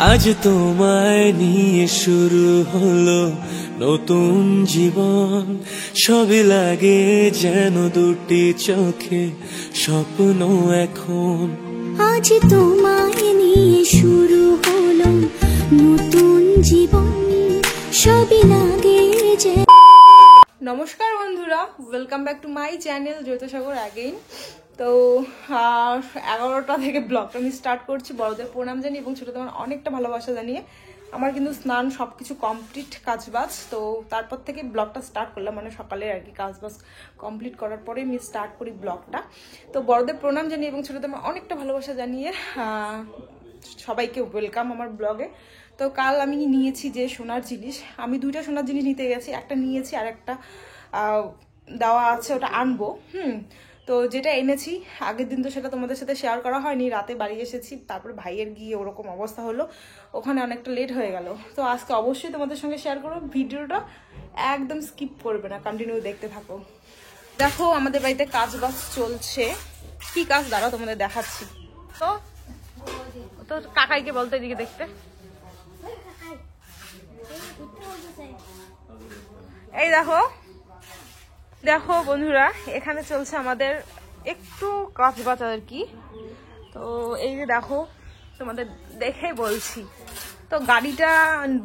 আজ তোমায় নিয়ে শুরু হলো নতুন জীবন, সবই লাগে যেন দুটি চোখে স্বপ্ন এখন। আজ তোমায় নিয়ে শুরু হলো নতুন জীবন, সবই লাগে যে। নমস্কার বন্ধুরা, welcome back to my channel Jyotisagar again. তো 11টা থেকে ব্লগটা আমি স্টার্ট করছি বড়দের প্রণাম জানিয়ে এবং ছোটদের অনেকটা ভালোবাসা জানিয়ে। আমার কিন্তু স্নান সব কিছু কমপ্লিট, কাজবাজ, তো তারপর থেকে ব্লগটা স্টার্ট করলাম, মানে সকালে আর কি কাজবাজ কমপ্লিট করার পরে আমি স্টার্ট করি ব্লগটা। তো বড়দের প্রণাম জানিয়ে এবং ছোটদের অনেকটা ভালোবাসা জানিয়ে সবাইকে ওয়েলকাম আমার ব্লগে। তো কাল আমি নিয়েছি যে সোনার জিনিস, আমি দুইটা সোনার জিনিস নিতে গেছি, একটা নিয়েছি আর একটা দেওয়া আছে, ওটা আনবো। তো যেটা এনেছি আগের দিন তো সেটা তোমাদের সাথে শেয়ার করা হয়নি, রাতে বাড়ি এসেছি, তারপরে ভাইয়ের গিয়ে ওরকম অবস্থা হলো, ওখানে অনেকটা লেট হয়ে গেল। তো আজকে অবশ্যই তোমাদের সঙ্গে শেয়ার করবো, ভিডিওটা একদম স্কিপ করবে না, কন্টিনিউ দেখতে থাকো। দেখো আমাদের বাড়িতে কাজ বাজ চলছে, কি কাজ দাঁড়াও তোমাদের দেখাচ্ছি। তো তো কাকাইকে বলতে এদিকে দেখতে। এই দেখো দেখো বন্ধুরা, এখানে চলছে আমাদের একটু কাজ বাজ আর কি। তো এই যে দেখো, তোমাদের দেখেই বলছি, তো গাড়িটা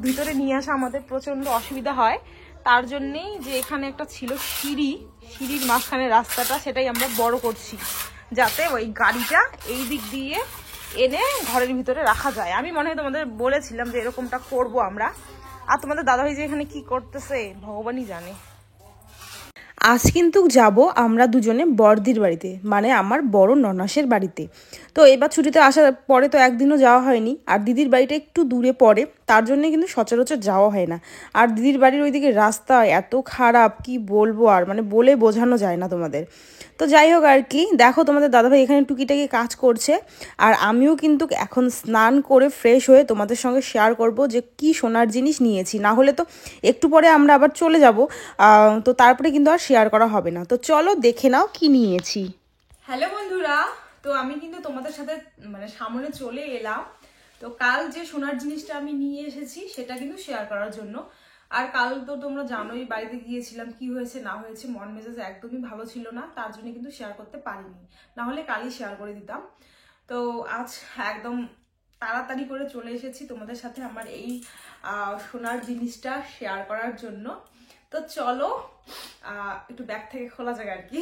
ভিতরে নিয়ে আসা আমাদের প্রচন্ড অসুবিধা হয়, তার জন্যেই যে এখানে একটা ছিল সিঁড়ির মাঝখানে রাস্তাটা, সেটাই আমরা বড় করছি যাতে ওই গাড়িটা এই দিক দিয়ে এনে ঘরের ভিতরে রাখা যায়। আমি মনে হয় তোমাদের বলেছিলাম যে এরকমটা করব আমরা। আর তোমাদের দাদাভাই যে এখানে কি করতেছে ভগবানই জানে। আজ কিন্তু যাব আমরা দুজনে বড়দির বাড়িতে, মানে আমার বড় ননাসের বাড়িতে। তো এবার ছুটিতে আসার পরে তো একদিনও যাওয়া হয়নি, আর দিদির বাড়িটা একটু দূরে পড়ে, তার জন্যে কিন্তু সচরাচর যাওয়া হয় না। আর দিদির বাড়ির ওইদিকে রাস্তা এত খারাপ, কি বলবো আর, মানে বলে বোঝানো যায় না তোমাদের। তো যাই হোক আর কি, দেখো তোমাদের দাদাভাই এখানে টুকিটাকি কাজ করছে, আর আমিও কিন্তু এখন স্নান করে ফ্রেশ হয়ে তোমাদের সঙ্গে শেয়ার করব যে কি সোনার জিনিস নিয়েছি, না হলে তো একটু পরে আমরা আবার চলে যাব, তো তারপরে কিন্তু আর শেয়ার করা হবে না। তো চলো দেখে নাও কি নিয়েছি। হ্যালো বন্ধুরা, তো আমি কিন্তু তোমাদের সাথে মানে সামনে চলে এলাম। তো কাল যে সোনার জিনিসটা আমি নিয়ে এসেছি সেটা কিন্তু শেয়ার করার জন্য। আর কাল তো তোমরা জানোই বাড়িতে গিয়েছিলাম, কি হয়েছে না হয়েছে, মন মেজাজ একদমই ভালো ছিল না, তার জন্য কিন্তু শেয়ার করতে পারিনি, না হলে কালই শেয়ার করে দিতাম। তো আজ একদম তাড়াতাড়ি করে চলে এসেছি তোমাদের সাথে আমার এই সোনার জিনিসটা শেয়ার করার জন্য। তো চলো একটু ব্যাগ থেকে খোলা যাক আর কি।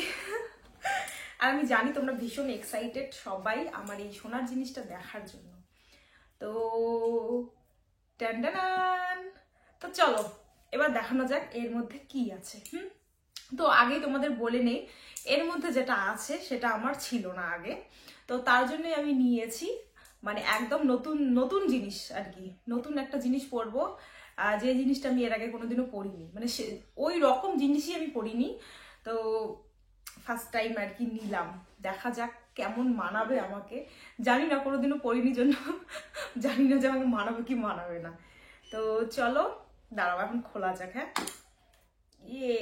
আর আমি জানি তোমরা ভীষণ এক্সাইটেড সবাই আমার এই সোনার জিনিসটা দেখার জন্য। তো টানটানান, তো চলো এবার দেখানো যাক এর মধ্যে কি আছে। তো আগেই তোমাদের বলে নেই, এর মধ্যে যেটা আছে সেটা আমার ছিল না আগে, তো তার জন্য আমি নিয়েছি, মানে একদম নতুন নতুন জিনিস আর কি, নতুন একটা জিনিস পরবো, যে জিনিসটা আমি এর আগে কোনোদিনও পরিনি, মানে ওই রকম জিনিসই আমি পরিনি। তো ফার্স্ট টাইম আর কি নিলাম, দেখা যাক কেমন মানাবে আমাকে, জানি না, কোনোদিনও পরিনি জন্য জানি না যে আমাকে মানাবে কি মানাবে না। তো চলো দাঁড়াও এখন খোলা যাক। হ্যাঁ, ইয়ে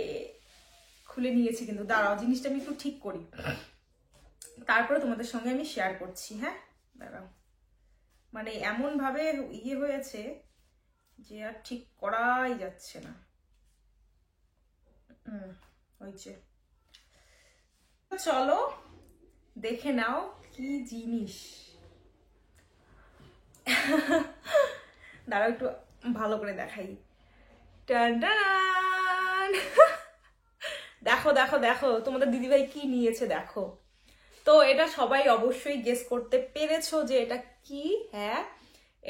খুলে নিয়েছি, কিন্তু দাঁড়াও জিনিসটা আমি একটু ঠিক করি, তারপরে তোমাদের সঙ্গে আমি শেয়ার করছি। হ্যাঁ দাঁড়াও, মানে এমন ভাবে ইয়ে হয়েছে যে আর ঠিক করাই যাচ্ছে না। হয়েছে, চলো দেখে নাও কি জিনিস। দাঁড়াও একটু ভালো করে দেখাই। টান দেখো দেখো দেখো তোমাদের দিদিভাই কি নিয়েছে দেখো। তো এটা সবাই অবশ্যই গেস করতে পেরেছো যে এটা কি। হ্যাঁ,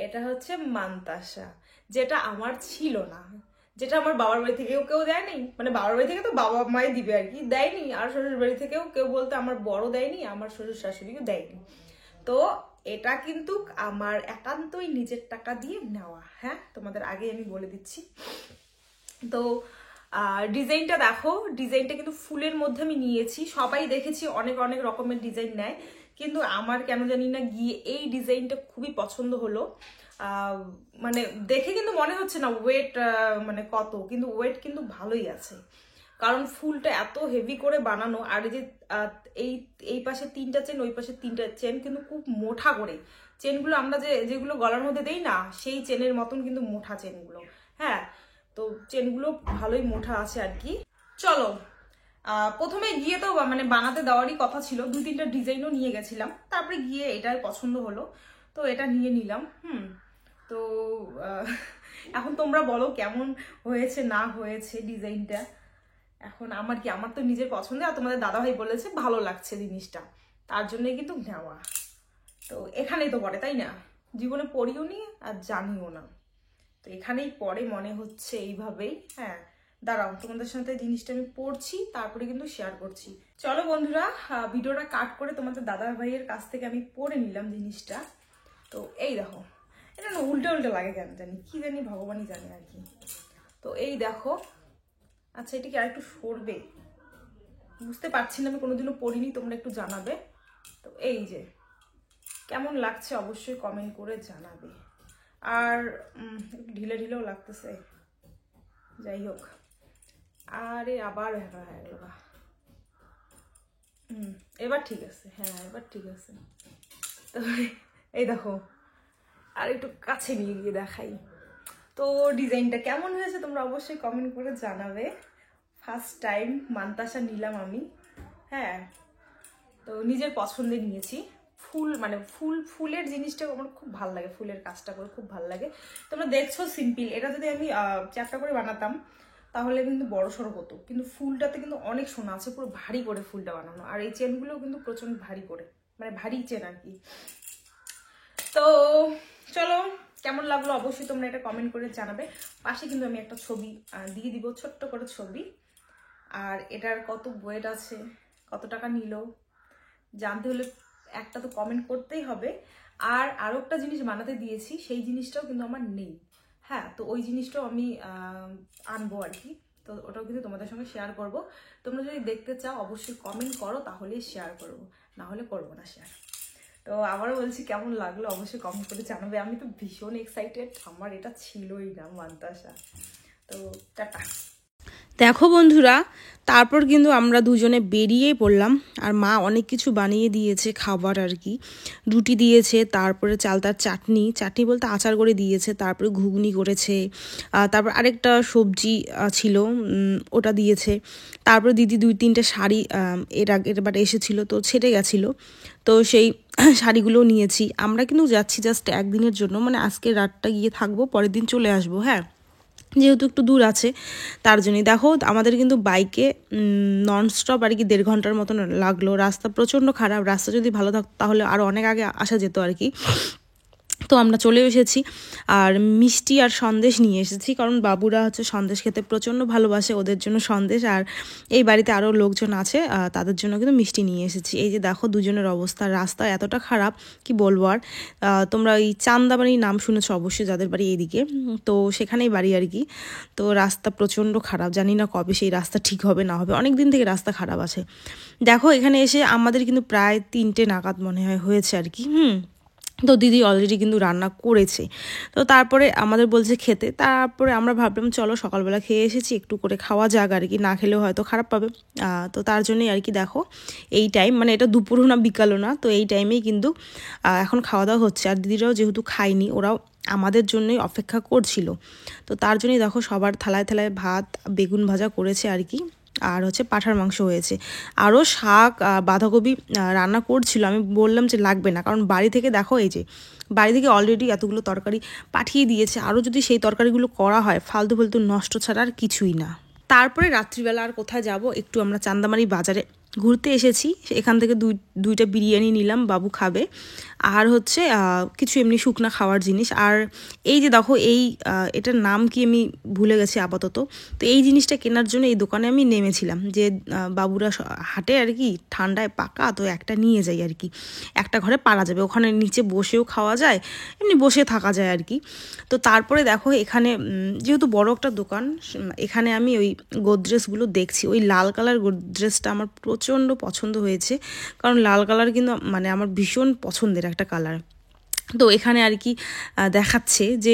এটা হচ্ছে মান্তাসা, যেটা আমার ছিল না, যেটা আমার বাবার বাড়ি থেকেও কেউ দেয়নি, মানে বাবার বাড়ি থেকে তো বাবা মাই দিবে আর কি, দেয়নি। আর শ্বশুর বাড়ি থেকেও কেউ বলতে আমার বড় দেয়নি, আমার শ্বশুর শাশুড়িও দেয়নি। তো এটা কিন্তু আমার একান্তই নিজের টাকা দিয়ে নেওয়া। হ্যাঁ, তোমাদের আগে আমি বলে দিচ্ছি। তো ডিজাইনটা দেখো, ডিজাইনটা কিন্তু ফুলের মধ্যে আমি নিয়েছি, সবাই দেখেছি অনেক অনেক রকমের ডিজাইন নেয়, কিন্তু আমার কেন জানি না গিয়ে এই ডিজাইনটা খুবই পছন্দ হলো। মানে দেখে কিন্তু মনে হচ্ছে না ওয়েট মানে কত, কিন্তু ওয়েট কিন্তু ভালোই আছে। কারণ ফুলটা এত হেভি করে বানানো, আর এই যে এই পাশে 3টা চেন, ওই পাশে 3টা চেন, কিন্তু খুব মোটা করে চেনগুলো আমরা যেগুলো গলার মধ্যে দেই না, সেই চেনের মতন কিন্তু মোটা চেনগুলো। হ্যাঁ, তো চেনগুলো ভালোই মোটা আছে আর কি। চলো, প্রথমে গিয়ে তো মানে বানাতে দেওয়ারই কথা ছিল, 2-3টা ডিজাইনও নিয়ে গেছিলাম, তারপরে গিয়ে এটাই পছন্দ হলো, তো এটা নিয়ে নিলাম। তো এখন তোমরা বলো কেমন হয়েছে না হয়েছে ডিজাইনটা। এখন আমার তো নিজের পছন্দ, আর তোমাদের দাদাভাই বলেছে ভালো লাগছে জিনিসটা, তার জন্যই কিন্তু নেওয়া। তো এখানেই তো পড়ে, তাই না? জীবনে পড়িও নি আর জানিও না, তো এখানেই পড়ে মনে হচ্ছে এইভাবেই। হ্যাঁ, দাঁড়াও, তোমাদের সাথে জিনিসটা আমি পড়ছি, তারপরে কিন্তু শেয়ার করছি। চলো বন্ধুরা, ভিডিওটা কাট করে তোমাদের দাদা ভাইয়ের কাছ থেকে আমি পড়ে নিলাম জিনিসটা। তো এই দেখো, এটা না উল্টে উল্টে লাগে কেন জানি, কি জানি, ভগবানই জানে আর কি। তো এই দেখো, আচ্ছা এটা কি আর একটু সরবে, বুঝতে পারছি না, আমি কোনোদিনও পড়িনি, তোমরা একটু জানাবে। তো এই যে কেমন লাগছে অবশ্যই কমেন্ট করে জানাবে। আর ঢিলে ঢিলেও লাগতেছে, যাই হোক। আরে আবার হ্যাঁ হয়ে গেল, এবার ঠিক আছে, হ্যাঁ এবার ঠিক আছে। তো এই দেখো, আর একটু কাছে নিয়ে গিয়ে দেখাই। তো ডিজাইনটা কেমন হয়েছে তোমরা অবশ্যই কমেন্ট করে জানাবে। ফার্স্ট টাইম মান্তাসা নিলাম আমি। হ্যাঁ, তো নিজের পছন্দে নিয়েছি। মানে ফুলের জিনিসটা আমার খুব ভালো লাগে, ফুলের কাজটা করে খুব ভালো লাগে। তোমরা দেখছো সিম্পল, এটা যদি আমি চ্যাপটা করে বানাতাম তাহলে কিন্তু বড় সড়ো হতো, কিন্তু ফুলটাতে কিন্তু অনেক সোনা আছে, পুরো ভারী করে ফুলটা বানানো। আর এই চেনগুলোও কিন্তু প্রচন্ড ভারী করে, মানে ভারী চেন আর কি। তো চলো, কেমন লাগলো অবশ্যই তোমরা এটা কমেন্ট করে জানাবে। পাশে কিন্তু আমি একটা ছবি দিয়ে দিব, ছোট্ট করে ছবি। আর এটার কত ওয়েট আছে, কত টাকা নিল জানতে হলে একটা তো কমেন্ট করতেই হবে। আর আরো একটা জিনিস বানাতে দিয়েছি, সেই জিনিসটাও কিন্তু আমার নেই। হ্যাঁ, তো ওই জিনিসটাও আমি আনবো আর কি, তো ওটাও কিন্তু তোমাদের সঙ্গে শেয়ার করব। তোমরা যদি দেখতে চাও অবশ্যই কমেন্ট করো, তাহলেই শেয়ার করব, না হলে করবো না শেয়ার। তো আবারও বলছি, কেমন লাগলো অবশ্যই কমেন্ট করে জানাবে। আমি তো ভীষণ এক্সাইটেড, আমার এটা ছিলই না মান্তাসা। তো টাটা। দেখো বন্ধুরা, তারপর কিন্তু আমরা দুজনে বেরিয়ে পড়লাম। আর মা অনেক কিছু বানিয়ে দিয়েছে খাবার আর কি, রুটি দিয়েছে, তারপরে চালতার চাটনি বলতে আচার করে দিয়েছে, তারপরে ঘুগনি করেছে, তারপর আরেকটা সবজি ছিল ওটা দিয়েছে। তারপরে দিদি 2-3টে শাড়ি এবার এসেছিলো, তো ছেড়ে গেছিলো, তো সেই শাড়িগুলো নিয়েছি। আমরা কিন্তু যাচ্ছি জাস্ট একদিনের জন্য, মানে আজকে রাতটা গিয়ে থাকবো, পরের দিন চলে আসবো। হ্যাঁ, যেহেতু একটু দূর আছে তার জন্যই। দেখো আমাদের কিন্তু বাইকে ননস্টপ আর কি 1.5 ঘন্টার মতন লাগলো। রাস্তা প্রচণ্ড খারাপ, রাস্তা যদি ভালো থাকতো তাহলে আরও অনেক আগে আসা যেত আর কি। তো আমরা চলে এসেছি, আর মিষ্টি আর সন্দেশ নিয়ে এসেছি, কারণ বাবুরা হচ্ছে সন্দেশ খেতে প্রচণ্ড ভালোবাসে, ওদের জন্য সন্দেশ। আর এই বাড়িতে আরও লোকজন আছে, তাদের জন্য কিন্তু মিষ্টি নিয়ে এসেছি। এই যে দেখো দুজনের অবস্থা, রাস্তা এতটা খারাপ কি বলবো আর। তোমরা এই চান্দাবাড়ির নাম শুনেছো অবশ্যই, যাদের বাড়ি এইদিকে, তো সেখানেই বাড়ি আর কি। তো রাস্তা প্রচণ্ড খারাপ, জানি না কবে সেই রাস্তা ঠিক হবে না হবে, অনেক দিন থেকে রাস্তা খারাপ আছে। দেখো এখানে এসে আমাদের কিন্তু প্রায় 3টে নাগাদ মনে হয় হয়েছে আর কি। তো দিদি অলরেডি কিন্তু রান্না করেছে। তো তারপরে আমাদের বলছে খেতে, তারপরে আমরা ভাবলাম চলো সকালবেলা খেয়ে এসেছি, একটু করে খাওয়া যাক আর কি, না খেলেও হয়তো খারাপ পাবে। তো তার জন্যই আর কি দেখো এই টাইম, মানে এটা দুপুরও না বিকালও না, তো এই টাইমেই কিন্তু এখন খাওয়া দাওয়া হচ্ছে। আর দিদিরাও যেহেতু খায়নি, ওরাও আমাদের জন্যই অপেক্ষা করছিল। তো তার জন্যই দেখো সবার থালায় থালায় ভাত, বেগুন ভাজা করেছে আর কি, আর হচ্ছে পাঁঠার মাংস হয়েছে, আরও শাক, বাঁধাকপি রান্না করছিল। আমি বললাম যে লাগবে না, কারণ বাড়ি থেকে দেখো এই যে বাড়ি থেকে অলরেডি এতগুলো তরকারি পাঠিয়ে দিয়েছে, আরও যদি সেই তরকারিগুলো করা হয় ফালতু ফালতু নষ্ট ছাড়া আর কিছুই না। তারপরে রাত্রিবেলা আর কোথায় যাব, একটু আমরা চান্দামারি বাজারে ঘুরতে এসেছি, এখান থেকে দুইটা বিরিয়ানি নিলাম, বাবু খাবে, আর হচ্ছে কিছু এমনি শুকনা খাওয়ার জিনিস। আর এই যে দেখো এটার নাম কি আমি ভুলে গেছি আপাতত। তো এই জিনিসটা কেনার জন্য এই দোকানে আমি নেমেছিলাম, যে বাবুরা হাটে আর কি, ঠান্ডায় পাকা, তো একটা নিয়ে যাই আর কি, একটা ঘরে পারা যাবে, ওখানে নিচে বসেও খাওয়া যায়, এমনি বসে থাকা যায় আর কি। তো তারপরে দেখো এখানে যেহেতু বড় একটা দোকান, এখানে আমি ওই গোদরেজগুলো দেখছি, ওই লাল কালার গোদরেজটা আমার প্রচণ্ড পছন্দ হয়েছে, কারণ লাল কালার কিন্তু মানে আমার ভীষণ পছন্দের একটা কালার। তো এখানে আর কি দেখাচ্ছে যে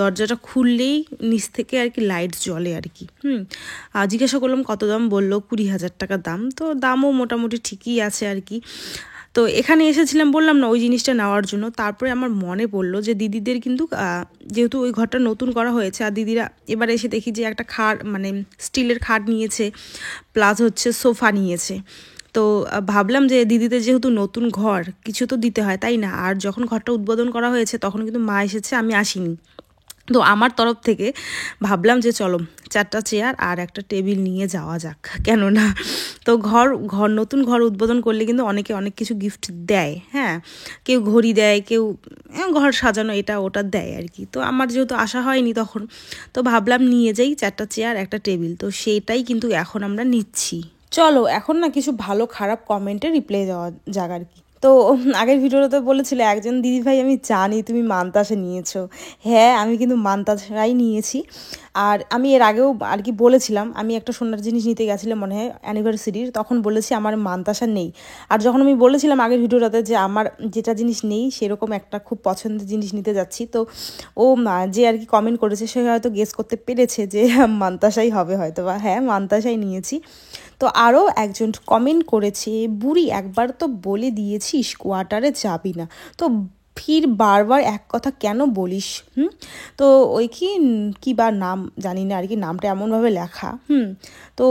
দরজাটা খুললেই নিচ থেকে আর কি লাইট জ্বলে আর কি। জিজ্ঞাসা করলাম কত দাম, বললো 20,000 টাকা দাম। তো দামও মোটামুটি ঠিকই আছে আর কি। তো এখানে এসেছিলাম বললাম না ওই জিনিসটা নেওয়ার জন্য। তারপরে আমার মনে পড়লো যে দিদিদের কিন্তু যেহেতু ওই ঘরটা নতুন করা হয়েছে, আর দিদিরা এবার এসে দেখি যে একটা খাট মানে স্টিলের খাট নিয়েছে, প্লাস হচ্ছে সোফা নিয়েছে। তো ভাবলাম যে দিদিদের যেহেতু নতুন ঘর কিছু তো দিতে হয়, তাই না? আর যখন ঘরটা উদ্বোধন করা হয়েছে তখন কিন্তু মা এসেছে, আমি আসিনি। তো আমার তরফ থেকে ভাবলাম যে চলো 4টা চেয়ার আর একটা টেবিল নিয়ে যাওয়া যাক, কেন না। তো নতুন ঘর উদ্বোধন করলে কিন্তু অনেকে অনেক কিছু গিফট দেয়, হ্যাঁ, কেউ ঘড়ি দেয়, কেউ ঘর সাজানো এটা ওটা দেয় আর কি। তো আমার যেহেতু আসা হয়নি তখন, তো ভাবলাম নিয়ে যাই 4টা চেয়ার একটা টেবিল। তো সেইটাই কিন্তু এখন আমরা নিচ্ছি। চলো এখন না কিছু ভালো খারাপ কমেন্টে রিপ্লাই দেওয়া যাক আর কি। তো আগের ভিডিওতে বলেছিল একজন দিদি ভাই আমি জানি তুমি মানতাসা নিয়েছো। হ্যাঁ, আমি কিন্তু মানতাসাই নিয়েছি। আর আমি এর আগেও আর কি বলেছিলাম আমি একটা সোনার জিনিস নিতে গেছিলাম মনে হয় অ্যানিভার্সারির, তখন বলেছি আমার মানতাসা নেই। আর যখন আমি বলেছিলাম আগের ভিডিওটাতে যে আমার যেটা জিনিস নেই সেরকম একটা খুব পছন্দের জিনিস নিতে যাচ্ছি, তো ও যে আর কি কমেন্ট করেছে সে হয়তো গেস করতে পেরেছে যে মানতাসাই হবে হয়তো বা। হ্যাঁ, মানতাসাই নিয়েছি। তো আরও একজন কমেন্ট করেছে, বুড়ি একবার তো বলে দিয়েছিস কোয়ার্টারে যাবি না, তো ফির বারবার এক কথা কেন বলিস? তো ওই কি বা নাম জানি না আর কি, নামটা এমনভাবে লেখা। তো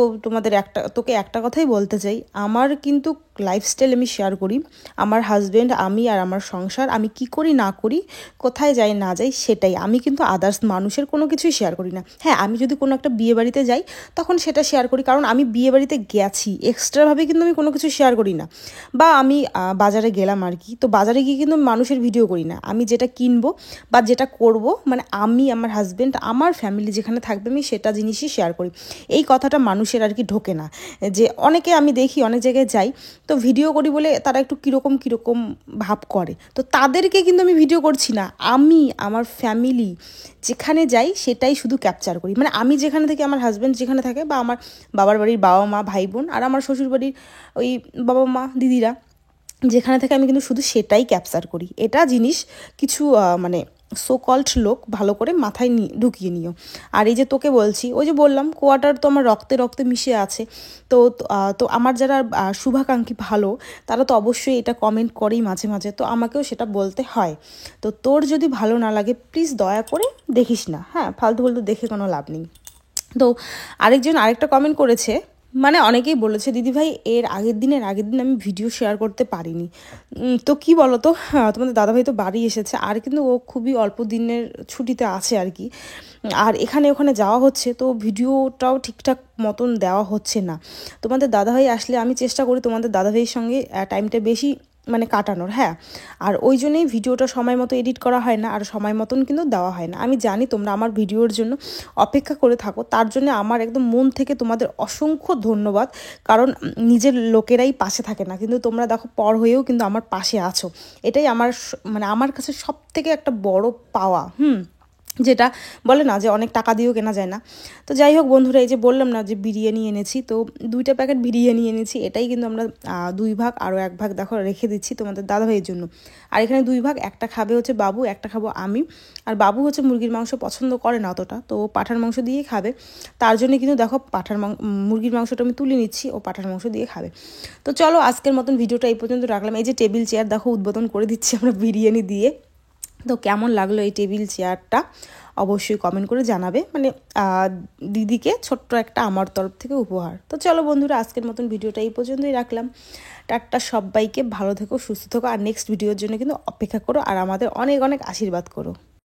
তোকে একটা কথাই বলতে চাই, আমার কিন্তু লাইফস্টাইল আমি শেয়ার করি, আমার হাজব্যান্ড, আমি আর আমার সংসার, আমি কি করি না করি, কোথায় যাই না যাই সেটাই। আমি কিন্তু আদার্স মানুষের কোনো কিছুই শেয়ার করি না। হ্যাঁ, আমি যদি কোনো একটা বিয়ে বাড়িতে যাই তখন সেটা শেয়ার করি, কারণ আমি বিয়ে বাড়িতে গেছি, এক্সট্রাভাবে কিন্তু আমি কোনো কিছু শেয়ার করি না। বা আমি বাজারে গেলাম আর কি, তো বাজারে গিয়ে কিন্তু মানুষের ভিডিও করি না। আমি যেটা কিনবো বা যেটা করব, মানে আমি, আমার হাজব্যান্ড, আমার ফ্যামিলি যেখানে থাকবে আমি সেটা জিনিসই শেয়ার করি। এই কথাটা মানুষের আর কি ঢোকে না। যে অনেকে আমি দেখি অনেক জায়গায় যাই তো ভিডিও করি বলে তারা একটু কীরকম ভাব করে, তো তাদেরকে কিন্তু আমি ভিডিও করছি না। আমি আমার ফ্যামিলি যেখানে যাই সেটাই শুধু ক্যাপচার করি, মানে আমি যেখানে থাকি, আমার হাজব্যান্ড যেখানে থাকে, বা আমার বাবার বাড়ির বাবা মা ভাই বোন, আর আমার শ্বশুর বাড়ির ওই বাবা মা দিদিরা যেখানে থাকে, আমি কিন্তু শুধু সেটাই ক্যাপচার করি। এটা জিনিস কিছু মানে সো কল্ড লোক ভালো করে মাথায় ঢুকিয়ে নিও। আর এই যে তোকে বলছি, ওই যে বললাম কোয়ার্টার তো আমার রক্তে রক্তে মিশে আছে। তো আমার যারা শুভাকাঙ্ক্ষী ভালো তারা তো অবশ্যই এটা কমেন্ট করেই মাঝে মাঝে, তো আমাকেও সেটা বলতে হয়। তো তোর যদি ভালো না লাগে প্লিজ দয়া করে দেখিস না, হ্যাঁ, ফালতু দেখে কোনো লাভ নেই। তো আরেকটা কমেন্ট করেছে, মানে অনেকেই বলেছে দিদিভাই এর আগের দিন আমি ভিডিও শেয়ার করতে পারিনি। তো কি বলো তো, তোমাদের দাদাভাই তো বাড়ি এসেছে, আর কিন্তু ও খুবই অল্প দিনের ছুটিতে আছে আর কি। আর ওখানে যাওয়া হচ্ছে, তো ভিডিওটাও ঠিকঠাক মতন দেওয়া হচ্ছে না। তোমাদের দাদাভাই আসলে আমি চেষ্টা করি তোমাদের দাদাভাইয়ের সঙ্গে টাইমটা বেশি মানে কাটানোর, হ্যাঁ। আর ওই জন্যই ভিডিওটা সময় মতো এডিট করা হয় না, আর সময় মতন কিন্তু দেওয়া হয় না। আমি জানি তোমরা আমার ভিডিওর জন্য অপেক্ষা করে থাকো, তার জন্য আমার একদম মন থেকে তোমাদের অসংখ্য ধন্যবাদ। কারণ নিজের লোকেরাই পাশে থাকে না, কিন্তু তোমরা দেখো পর হয়েও কিন্তু আমার পাশে আছো। এটাই আমার কাছে সব থেকে একটা বড় পাওয়া। যেটা বলে না যে অনেক টাকা দিয়েও কেনা যায় না। তো যাই হোক বন্ধুরা, এই যে বললাম না যে বিরিয়ানি এনেছি, তো 2টা প্যাকেট বিরিয়ানি এনেছি। এটাই কিন্তু আমরা 2 ভাগ, আরও 1 ভাগ দেখো রেখে দিচ্ছি তোমাদের দাদাভাইয়ের জন্য। আর এখানে 2 ভাগ, একটা খাবে হচ্ছে বাবু, একটা খাবো আমি। আর বাবু হচ্ছে মুরগির মাংস পছন্দ করে না অতটা, তো পাঁঠার মাংস দিয়েই খাবে। তার জন্য কিন্তু দেখো মুরগির মাংসটা আমি তুলে নিচ্ছি, ও পাঁঠার মাংস দিয়ে খাবে। তো চলো আজকের মতন ভিডিওটা এই পর্যন্ত রাখলাম। এই যে টেবিল চেয়ার দেখো উদ্বোধন করে দিচ্ছি আমরা বিরিয়ানি দিয়ে। তো কেমন লাগলো এই টেবিল চেয়ারটা অবশ্যই কমেন্ট করে জানাবে, মানে দিদিকে ছোট্ট একটা আমার তরফ থেকে উপহার। তো চলো বন্ধুরা, আজকের মতন ভিডিওটা এই পর্যন্তই রাখলাম। টাটা, সবাইকে ভালো থেকো, সুস্থ থেকো, আর নেক্সট ভিডিওর জন্য কিন্তু অপেক্ষা করো, আর আমাদের অনেক অনেক আশীর্বাদ করো।